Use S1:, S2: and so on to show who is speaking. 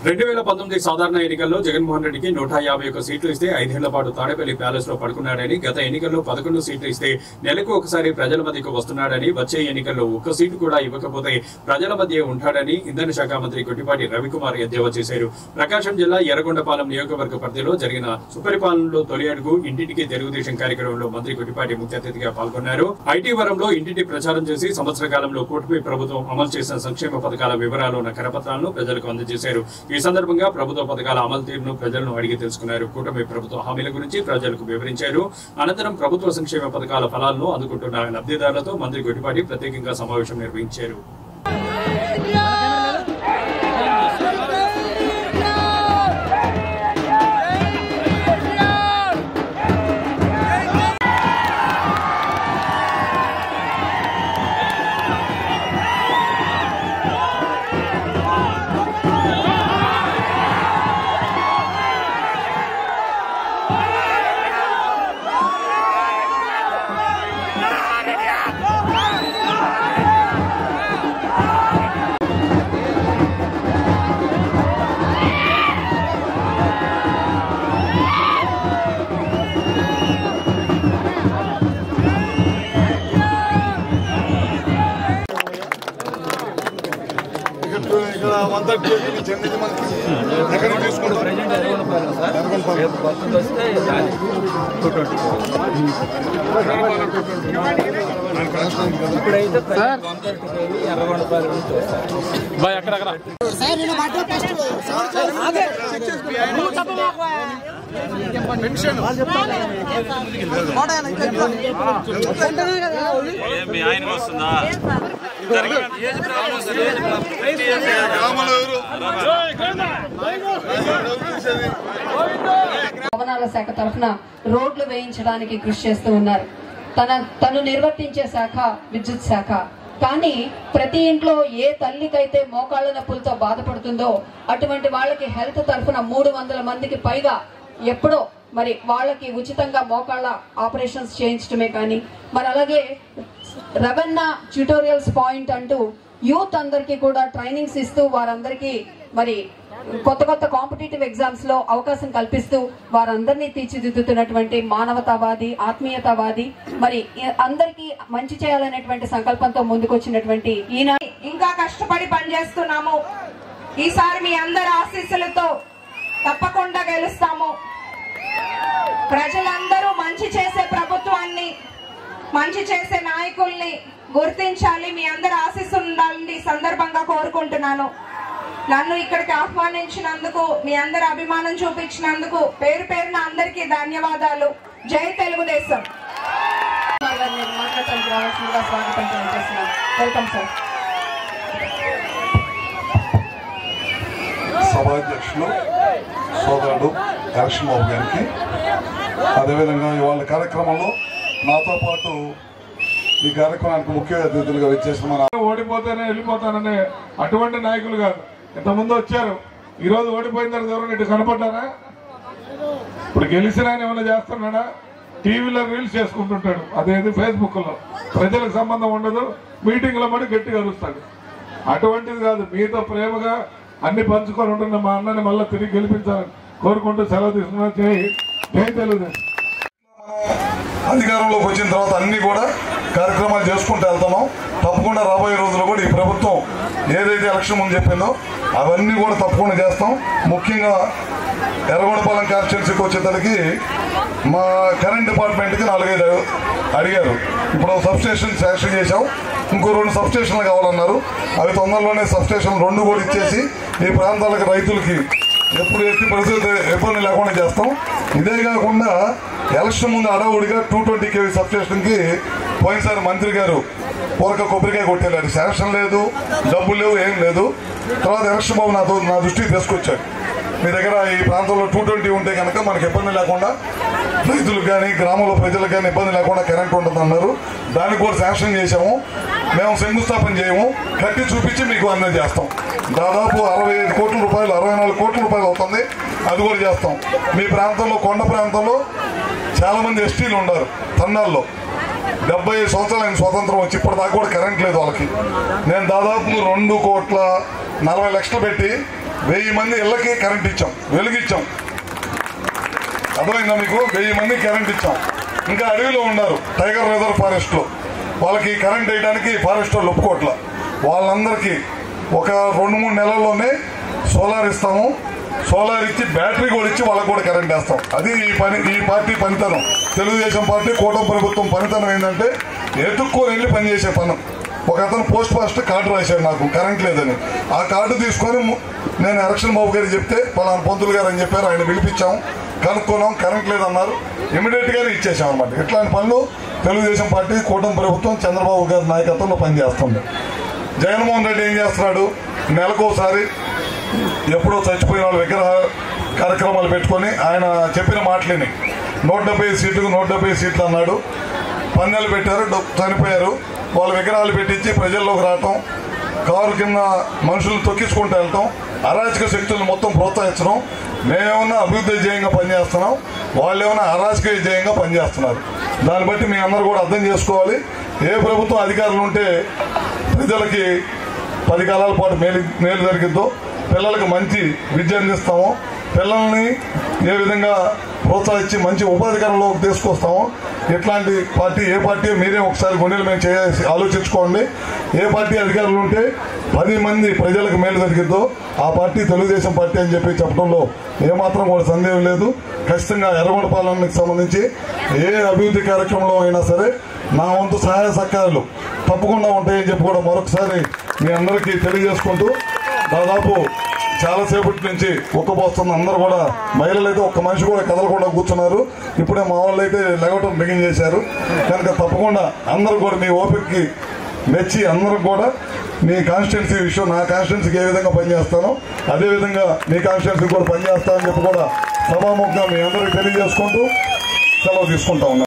S1: 2019 సాధారణ ఎన్నికల్లో జగన్మోహన్ రెడ్డికి 151 సీట్లు ఇస్తే 5 ఏళ్ల పాటు తాడేపల్లి ప్యాలెస్ లో పడుకున్నాడని, గత ఎన్నికల్లో 11 సీట్లు ఇస్తే నెలకు ఒకసారి ప్రజల మధ్యకు వస్తున్నాడని, వచ్చే ఎన్నికల్లో ఒక్క సీటు కూడా ఇవ్వకపోతే ప్రజల మధ్య ఉంటాడని ఇంధన శాఖ మంత్రి కొట్టిపాటి రవికుమార్ ఎద్దేవా చేశారు. ప్రకాశం జిల్లా ఎర్రగొండపాలెం నియోజకవర్గ పరిధిలో జరిగిన సుపరిపాలనలో తొలి అడుగు ఇంటింటికి తెలుగుదేశం కార్యక్రమంలో మంత్రి కొట్టిపాటి ముఖ్య అతిథిగా పాల్గొన్నారు. ఐటీ వరంలో ఇంటింటి ప్రచారం చేసి సంవత్సర కాలంలో కూటమి ప్రభుత్వం అమలు చేసిన సంక్షేమ పథకాల వివరాలు ఉన్న కరపత్రాలను ప్రజలకు అందజేశారు. ఈ సందర్భంగా ప్రభుత్వ పథకాల అమలు తీరును ప్రజలను అడిగి తెలుసుకున్నారు. కూటమి ప్రభుత్వ హామీల గురించి ప్రజలకు వివరించారు. అనంతరం ప్రభుత్వ సంక్షేమ పథకాల ఫలాలను అందుకుంటున్న లబ్ధిదారులతో మంత్రి కొట్టిపాటి ప్రత్యేకంగా సమావేశం నిర్వహించారు.
S2: ఎక్కడికి తీసుకుంటారు?
S3: భవనాల శాఖ తరఫున రోడ్లు వేయించడానికి కృషి చేస్తూ ఉన్నారు. తను నిర్వర్తించే శాఖ విద్యుత్ శాఖ. కానీ ప్రతి ఇంట్లో ఏ తల్లికైతే మోకాళ్ళ నొప్పులతో బాధపడుతుందో అటువంటి వాళ్ళకి హెల్త్ తరఫున 300 మందికి పైగా ఎప్పుడో మరి వాళ్ళకి ఉచితంగా మోకాళ్ళ ఆపరేషన్స్ చేయించడమే కానీ, మరి అలాగే రవణ ట్యూటోరియల్స్ పాయింట్ అంటూ యూత్ అందరికీ కూడా ట్రైనింగ్స్ ఇస్తూ వారందరికీ మరి కొత్త కొత్త కాంపిటేటివ్ ఎగ్జామ్స్ లో అవకాశం కల్పిస్తూ వారందరినీ తీర్చిదిద్దుతున్నటువంటి మానవతావాది, ఆత్మీయతావాది, మరి అందరికీ మంచి చేయాలనేటువంటి సంకల్పంతో ముందుకొచ్చినటువంటి ఈయన
S4: ఇంకా కష్టపడి పనిచేస్తున్నాము. ఈసారి మీ అందరి ఆశీస్సులతో తప్పకుండా గెలుస్తాము. ప్రజలందరూ మంచి చేసే ప్రభుత్వాన్ని, మంచి చేసే నాయకుల్ని గుర్తించాలి. మీ అందరి ఆశీస్సులు ఉండాలని సందర్భంగా కోరుకుంటున్నాను. నన్ను ఇక్కడికి ఆహ్వానించినందుకు, మీ అందరి అభిమానం చూపించినందుకు పేరు పేరున అందరికీ ధన్యవాదాలు. జై తెలుగుదేశం. Welcome sir.
S2: సభాధ్యక్షులు సోదరుడు ఎలక్షన్ బాబు గారికి, అదేవిధంగా ఇవాళ కార్యక్రమంలో నాతో పాటు ఈ కార్యక్రమానికి ముఖ్య అతిథులుగా వచ్చేసిన మన
S5: ఓడిపోతేనే వెళ్ళిపోతాననే అటువంటి నాయకులు కాదు. ఇంతకుముందు వచ్చారు, ఈరోజు ఓడిపోయిన తర్వాత ఎవరైనా ఇటు కనపడ్డారా? ఇప్పుడు గెలిచిన ఆయన ఏమైనా చేస్తున్నాడా? టీవీలో రీల్స్ చేసుకుంటుంటాడు, అదేది ఫేస్బుక్లో. ప్రజలకు సంబంధం ఉండదు, మీటింగ్లో పడి గట్టిగా అరుస్తాడు. అటువంటిది కాదు, మీతో ప్రేమగా అన్ని పంచుకొని ఉంటున్న మా అన్నని మళ్ళీ తిరిగి గెలిపించాలని కోరుకుంటూ సెలవు తీసుకున్నా. జై తెలుగుదేశం.
S2: అధికారంలోకి వచ్చిన తర్వాత అన్ని కూడా కార్యక్రమాలు చేసుకుంటూ వెళ్తున్నాం. తప్పకుండా రాబోయే రోజుల్లో కూడా ఈ ప్రభుత్వం ఏదైతే ఎలక్షన్ ముందు చెప్పిందో అవన్నీ కూడా తప్పకుండా చేస్తాం. ముఖ్యంగా ఎర్రగొండపాలెం కాన్స్టిట్యున్సీకి వచ్చేసరికి మా కరెంట్ డిపార్ట్మెంట్కి 4-5 అడిగారు. ఇప్పుడు సబ్స్టేషన్ శాంక్షన్ చేశాం, ఇంకో 2 సబ్స్టేషన్లు కావాలన్నారు. అవి తొందరలోనే సబ్స్టేషన్ 2 కూడా ఇచ్చేసి ఈ ప్రాంతాలకు రైతులకి ఎప్పుడు ఎట్టి పరిస్థితి ఇబ్బంది లేకుండా చేస్తాం. ఇదే కాకుండా ఎలక్షన్ ముందు అడవుడిగా 220 kV సబ్స్టేషన్కి పోయినసారి మంత్రి గారు పూరక కొబ్బరికాయ కొట్టేలాడు. శాంక్షన్ లేదు, డబ్బులు లేవు, ఏం లేదు. తర్వాత ఎలక్షన్ బాబు నా దృష్టికి తీసుకొచ్చాడు, మీ దగ్గర ఈ ప్రాంతంలో 220 ఉంటే కనుక మనకి ఇబ్బంది లేకుండా రైతులకు కానీ గ్రామంలో ప్రజలకు కానీ ఇబ్బంది లేకుండా కరెంట్ ఉంటుంది అన్నారు. దానికి కూడా శాంక్షన్ చేసాము. మేము శంకుస్థాపన చేయము, కట్టి చూపించి మీకు అందజేస్తాం. దాదాపు 65 కోట్ల రూపాయలు, 64 కోట్ల రూపాయలు అవుతుంది. అది కూడా చేస్తాం. మీ ప్రాంతంలో కొండ ప్రాంతంలో చాలా మంది ఎస్టీలు ఉన్నారు. తన్నాల్లో 70 సంవత్సరాలు స్వతంత్రం వచ్చి ఇప్పటిదాకా కూడా కరెంట్ లేదు వాళ్ళకి. నేను దాదాపు 2,40,00,000 పెట్టి 1000 మంది ఇళ్ళకి కరెంట్ ఇచ్చాం, వెలుగిచ్చాం. అర్థమైందా మీకు? 1000 మంది కరెంట్ ఇచ్చాం. ఇంకా అడవిలో ఉన్నారు టైగర్ రిజర్వ్ ఫారెస్ట్ లో, వాళ్ళకి కరెంట్ వేయడానికి ఫారెస్ట్ వాళ్ళు ఒప్పుకోట్ల. వాళ్ళందరికీ ఒక 2-3 నెలల్లోనే సోలార్ ఇస్తాము. సోలార్ ఇచ్చి బ్యాటరీ కూడా ఇచ్చి వాళ్ళకు కూడా కరెంట్ వేస్తాం. అది ఈ పార్టీ పనితనం. తెలుగుదేశం పార్టీ కూటమి ప్రభుత్వం పనితనం ఏంటంటే ఎత్తుక్కొని వెళ్ళి పనిచేసే పని. ఒక అతను పోస్ట్ ఫాస్ట్ కార్డు రాశాడు నాకు కరెంట్ లేదని. ఆ కార్డు తీసుకొని నేను ఎలక్షన్ బాబు గారికి చెప్తే పలానా పంతులు గారు అని చెప్పారు. ఆయన పిలిపించాం, కనుక్కున్నాం, కరెంట్ లేదన్నారు. ఇమీడియట్ గానే ఇచ్చేసాం అనమాట. ఇట్లాంటి పనులు తెలుగుదేశం పార్టీ కూటమి ప్రభుత్వం చంద్రబాబు గారి నాయకత్వంలో పనిచేస్తుంది. జగన్మోహన్ రెడ్డి ఏం చేస్తున్నాడు? నెలకోసారి ఎప్పుడో చచ్చిపోయిన వాళ్ళ విగ్రహ కార్యక్రమాలు పెట్టుకొని ఆయన చెప్పిన మాటలేని 175 సీట్లకు 170 సీట్లు అన్నాడు. పందెలు పెట్టారు, చనిపోయారు. వాళ్ళ విగ్రహాలు పెట్టించి ప్రజల్లోకి రావటం, కారు కింద మనుషులను తొక్కించుకుంటూ వెళ్ళటం, అరాచక శక్తులను మొత్తం ప్రోత్సహించడం. మేమేమన్నా అభివృద్ధి ధ్యేయంగా పనిచేస్తున్నాం, వాళ్ళు ఏమైనా అరాచక ధ్యేయంగా పనిచేస్తున్నారు. దాన్ని బట్టి మీ అందరూ కూడా అర్థం చేసుకోవాలి. ఏ ప్రభుత్వం అధికారులు ఉంటే ప్రజలకి 10 కాలాల పాటు మేలు జరిగిద్దో, పిల్లలకు మంచి విద్య అందిస్తామో, పిల్లల్ని ఏ విధంగా ప్రోత్సహించి మంచి ఉపాధికారంలోకి తీసుకొస్తామో, ఇట్లాంటి పార్టీ ఏ పార్టీ మీరే ఒకసారి గుండెలు మేము చేసి ఆలోచించుకోండి. ఏ పార్టీ అధికారులు ఉంటే 10 మంది ప్రజలకు మేలు జరిగిద్దో ఆ పార్టీ తెలుగుదేశం పార్టీ అని చెప్పి చెప్పడంలో ఏమాత్రం కూడా సందేహం లేదు. ఖచ్చితంగా ఎర్రగొండపాలెంకి సంబంధించి ఏ అభివృద్ధి కార్యక్రమంలో అయినా సరే నా వంతు సహాయ సహకారాలు తప్పకుండా ఉంటాయని చెప్పి కూడా మరొకసారి మీ అందరికీ తెలియజేసుకుంటూ, దాదాపు చాలాసేపటి నుంచి ఉక్కపోస్తుంది. అందరూ కూడా మహిళలు అయితే ఒక్క మనిషి కూడా కదలకుండా కూర్చున్నారు. ఇప్పుడే మా వాళ్ళు అయితే లెగవటం బిగిన్ చేశారు. కనుక తప్పకుండా అందరూ కూడా మీ ఓపికకి మెచ్చి అందరూ కూడా మీ కాన్స్టిట్యున్సీ విషయం, నా కాన్స్టిట్యున్సీకి ఏ విధంగా పనిచేస్తానో అదేవిధంగా మీ కాన్స్టిట్యున్సీకి కూడా పనిచేస్తానని చెప్పి కూడా సభాముఖంగా మీ అందరికీ తెలియజేసుకుంటూ సెలవు తీసుకుంటా ఉన్నాను.